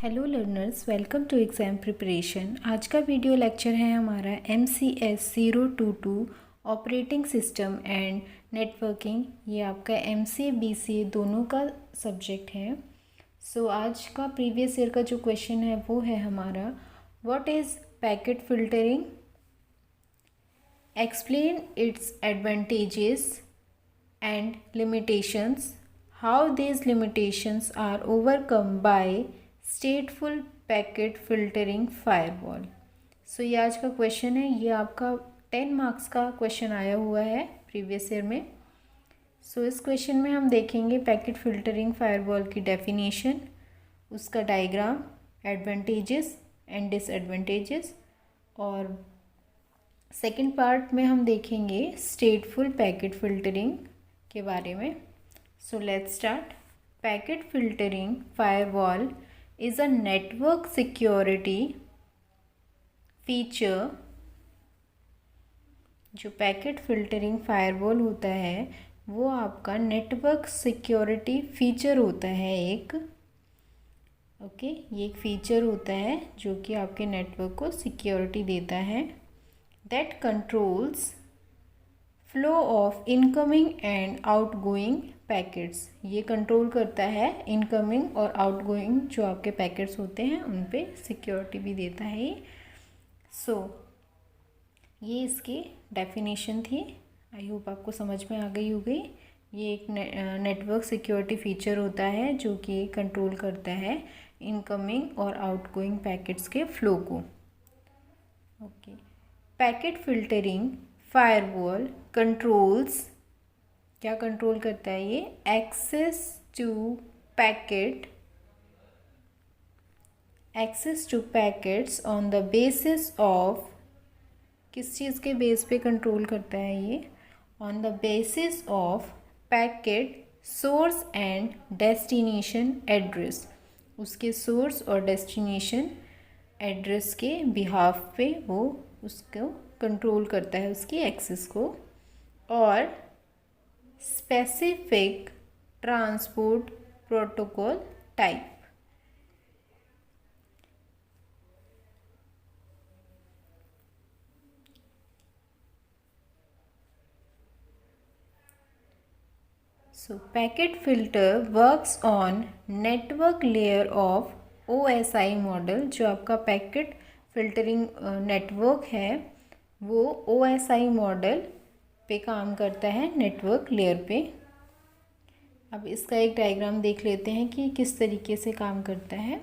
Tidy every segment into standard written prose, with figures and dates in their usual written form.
Hello learners, welcome to exam preparation. आज का video lecture है हमारा MCS 022 operating system and networking. ये आपका MCA BCA दोनों का सब्जेक्ट है। आज का प्रीवियस ईयर का जो क्वेश्चन है वो है हमारा, what is packet filtering, explain its advantages and limitations, how these limitations are overcome by stateful packet filtering firewall। ये आज का क्वेश्चन है। ये आपका 10 मार्क्स का क्वेश्चन आया हुआ है प्रीवियस ईयर में। इस क्वेश्चन में हम देखेंगे पैकेट फिल्टरिंग फायरवॉल की डेफिनेशन, उसका डायग्राम, एडवांटेजेस एंड डिसएडवांटेजेस, और सेकेंड पार्ट में हम देखेंगे स्टेटफुल पैकेट फिल्टरिंग के बारे में। Let's start. Packet filtering firewall is a network security feature. जो पैकेट फिल्टरिंग फायरवॉल होता है वो आपका नेटवर्क सिक्योरिटी फीचर होता है एक। ये एक फीचर होता है जो कि आपके नेटवर्क को सिक्योरिटी देता है। That controls flow of incoming and outgoing packets. ये कंट्रोल करता है इनकमिंग और आउटगोइंग जो आपके पैकेट्स होते हैं उन पे सिक्योरिटी भी देता है ये। ये इसकी डेफिनेशन थी। आई होप आपको समझ में आ गई होगी। ये एक नेटवर्क सिक्योरिटी फीचर होता है जो कि कंट्रोल करता है इनकमिंग और आउटगोइंग पैकेट्स के फ्लो को। पैकेट फिल्टरिंग फायरवॉल कंट्रोल्स, क्या कंट्रोल करता है ये? Access to packets on the basis of, किस चीज़ के बेस पे कंट्रोल करता है ये? On the basis of packet source and destination address. उसके सोर्स और डेस्टिनेशन एड्रेस के बिहाफ पे वो उसको कंट्रोल करता है, उसकी एक्सेस को। और specific transport protocol type. Packet filter works on network layer of OSI model. जो आपका पैकेट फिल्टरिंग नेटवर्क है वो OSI मॉडल पे काम करता है, नेटवर्क लेयर पे। अब इसका एक डायग्राम देख लेते हैं कि किस तरीके से काम करता है।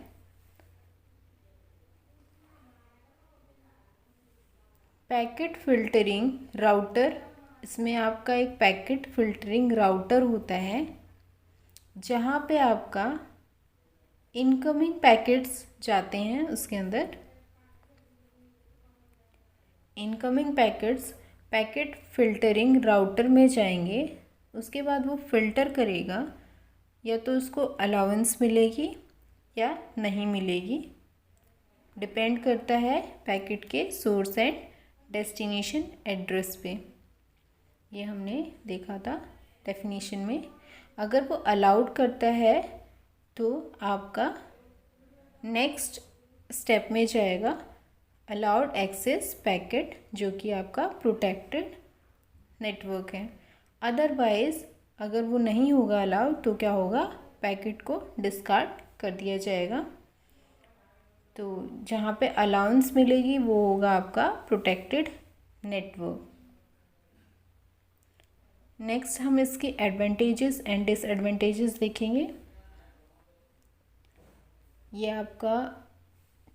पैकेट फिल्टरिंग राउटर, इसमें आपका एक पैकेट फिल्टरिंग राउटर होता है जहाँ पे आपका इनकमिंग पैकेट्स जाते हैं। उसके अंदर incoming packets packet filtering router में जाएंगे। उसके बाद वो फ़िल्टर करेगा, या तो उसको अलाउंस मिलेगी या नहीं मिलेगी, डिपेंड करता है पैकेट के सोर्स एंड डेस्टिनेशन एड्रेस पे। ये हमने देखा था डेफिनेशन में। अगर वो अलाउड करता है तो आपका नेक्स्ट स्टेप में जाएगा अलाउड एक्सेस पैकेट, जो कि आपका प्रोटेक्टेड नेटवर्क है। अदरवाइज़ अगर वो नहीं होगा अलाउड तो क्या होगा? पैकेट को डिस्कार्ड कर दिया जाएगा। तो जहाँ पे अलाउंस मिलेगी वो होगा आपका प्रोटेक्टेड नेटवर्क। नेक्स्ट हम इसकी एडवांटेजेस एंड डिसएडवांटेजेस देखेंगे। ये आपका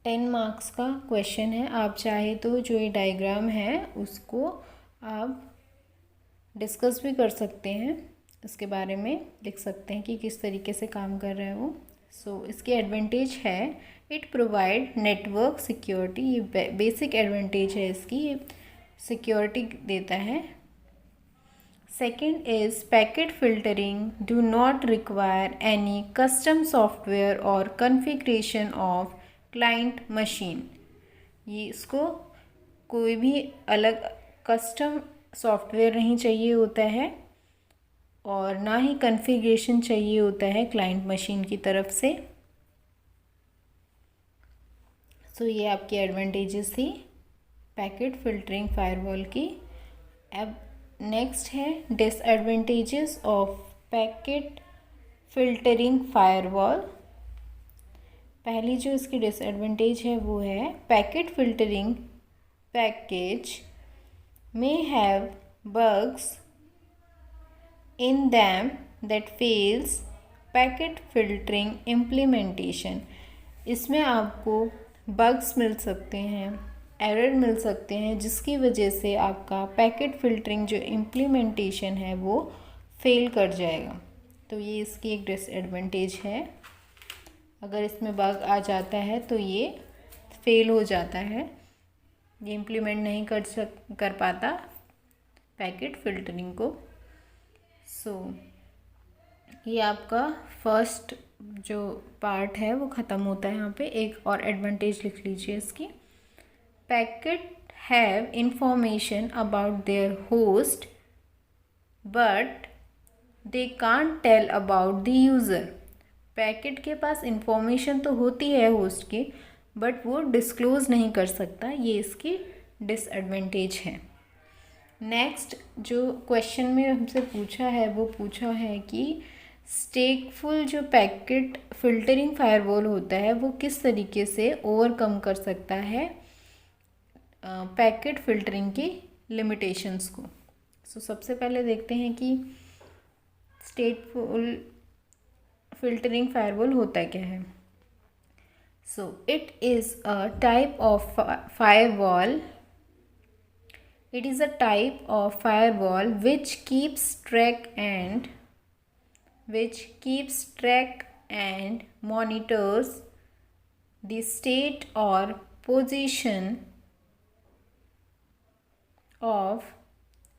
10 मार्क्स का क्वेश्चन है। आप चाहे तो जो ये डायग्राम है उसको आप डिस्कस भी कर सकते हैं, इसके बारे में लिख सकते हैं कि किस तरीके से काम कर रहा है वो। इसकी एडवांटेज है इट प्रोवाइड नेटवर्क सिक्योरिटी। ये बेसिक एडवांटेज है इसकी, ये सिक्योरिटी देता है। Second is packet filtering do not require any custom software और कॉन्फ़िगरेशन ऑफ क्लाइंट मशीन। ये इसको कोई भी अलग कस्टम सॉफ्टवेयर नहीं चाहिए होता है और ना ही कॉन्फ़िगरेशन चाहिए होता है क्लाइंट मशीन की तरफ से। सो ये आपकी एडवांटेजेस थी पैकेट फिल्टरिंग फायरवॉल की। अब नेक्स्ट है disadvantages of packet filtering firewall. पहली जो इसकी डिसएडवांटेज है वो है packet filtering package may have bugs in them that fails packet filtering implementation। इसमें आपको bugs मिल सकते हैं, एरर मिल सकते हैं, जिसकी वजह से आपका पैकेट फिल्टरिंग जो इम्प्लीमेंटेशन है वो फेल कर जाएगा। तो ये इसकी एक डिसएडवांटेज है। अगर इसमें बग आ जाता है तो ये फेल हो जाता है, ये इम्प्लीमेंट नहीं कर पाता पैकेट फिल्टरिंग को। सो ये आपका फर्स्ट जो पार्ट है वो ख़त्म होता है। यहाँ पे एक और एडवांटेज लिख लीजिए इसकी। Packet have information about their host but they can't tell about the user. Packet के पास इंफॉर्मेशन तो होती है होस्ट की, बट वो डिस्क्लोज़ नहीं कर सकता, ये इसकी डिसएडवांटेज है। नेक्स्ट जो क्वेश्चन में हमसे पूछा है वो पूछा है कि स्टेकफुल जो पैकेट फिल्टरिंग फायरवॉल होता है वो किस तरीके से ओवरकम कर सकता है पैकेट फिल्टरिंग की लिमिटेशंस को। सो सबसे पहले देखते हैं कि स्टेकफुल फिल्टरिंग फायरवॉल होता क्या है। So it is a type of firewall. It is a type of firewall which keeps track and monitors the state or position of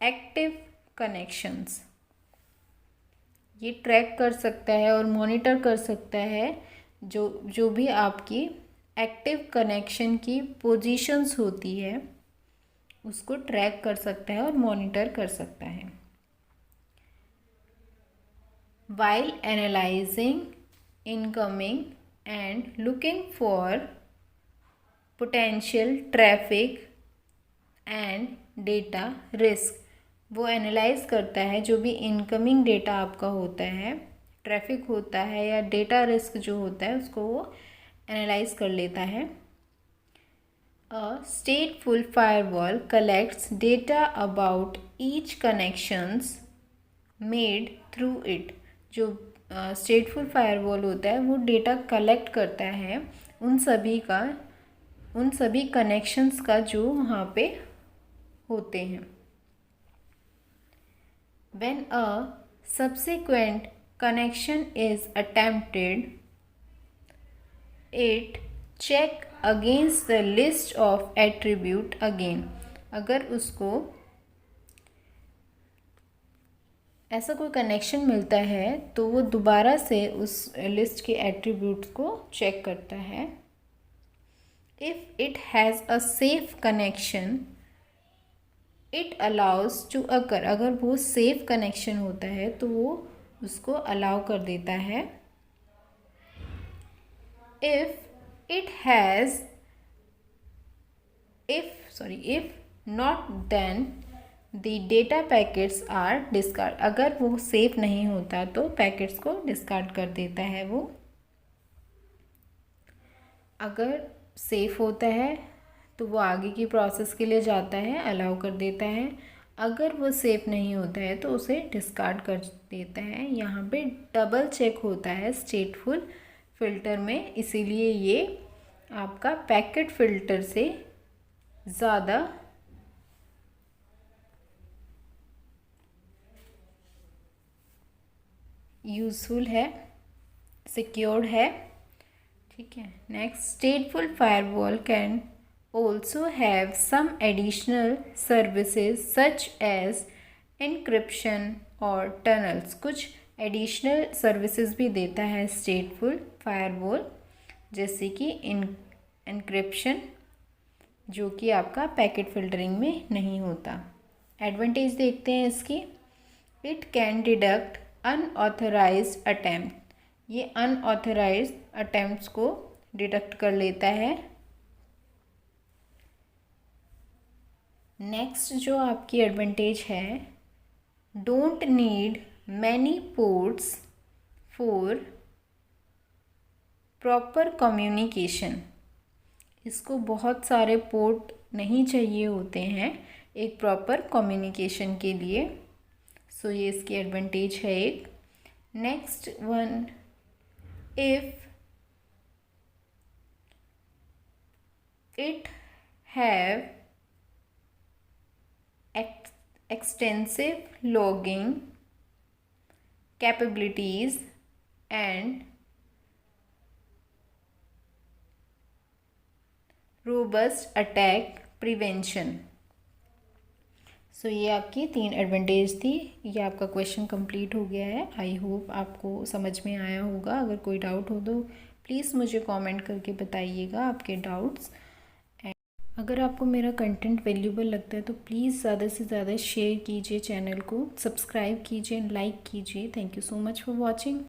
active connections। ये ट्रैक कर सकता है और मॉनिटर कर सकता है जो भी आपकी एक्टिव कनेक्शन की पोजीशंस होती है उसको ट्रैक कर सकता है और मॉनिटर कर सकता है। While analysing incoming and looking for potential traffic and data risk, वो एनालाइज करता है जो भी इनकमिंग डेटा आपका होता है, ट्रैफिक होता है या डेटा रिस्क जो होता है उसको वो एनालाइज कर लेता है। A stateful firewall collects data about each connections made through it. जो स्टेटफुल फायरवॉल होता है वो डेटा कलेक्ट करता है उन सभी कनेक्शंस का जो वहाँ पे होते हैं। When a subsequent connection is attempted, it check against the list of attribute again। अगर उसको ऐसा कोई कनेक्शन मिलता है तो वो दोबारा से उस लिस्ट के एट्रीब्यूट्स को चेक करता है। If it has a safe connection, it allows to occur. अगर वो सेफ कनेक्शन होता है तो वो उसको अलाउ कर देता है। If not then the data packets are discard. अगर वो सेफ नहीं होता तो पैकेट्स को डिस्कार्ड कर देता है वो। अगर सेफ होता है तो वो आगे की प्रोसेस के लिए जाता है, अलाउ कर देता है। अगर वो सेफ नहीं होता है तो उसे डिस्कार्ड कर देता है। यहाँ पे डबल चेक होता है स्टेटफुल फिल्टर में, इसीलिए ये आपका पैकेट फिल्टर से ज़्यादा यूज़फुल है, सिक्योर्ड है। ठीक है। Next, स्टेटफुल firewall can also have some additional services such as encryption और tunnels। कुछ एडिशनल सर्विसेज भी देता है स्टेटफुल फायरवॉल, जैसे कि एनक्रिप्शन, जो कि आपका पैकेट फिल्टरिंग में नहीं होता। एडवांटेज देखते हैं इसकी। It can deduct unauthorized attempt. ये अनऑथराइज्ड अटैम्प्ट्स को डिडक्ट कर लेता है नेक्स्ट जो आपकी एडवांटेज है, don't need many ports for proper communication. इसको बहुत सारे पोर्ट नहीं चाहिए होते हैं एक प्रॉपर कम्युनिकेशन के लिए। सो ये इसकी एडवांटेज है एक। Next one, if it have extensive logging capabilities and robust attack prevention। सो ये आपकी 3 एडवांटेज थी। ये आपका क्वेश्चन कंप्लीट हो गया है। आई होप आपको समझ में आया होगा। अगर कोई डाउट हो तो प्लीज़ मुझे कमेंट करके बताइएगा आपके डाउट्स। अगर आपको मेरा कंटेंट वैल्यूबल लगता है तो प्लीज़ ज़्यादा से ज़्यादा शेयर कीजिए, चैनल को सब्सक्राइब कीजिए, लाइक कीजिए। Thank you so much for watching.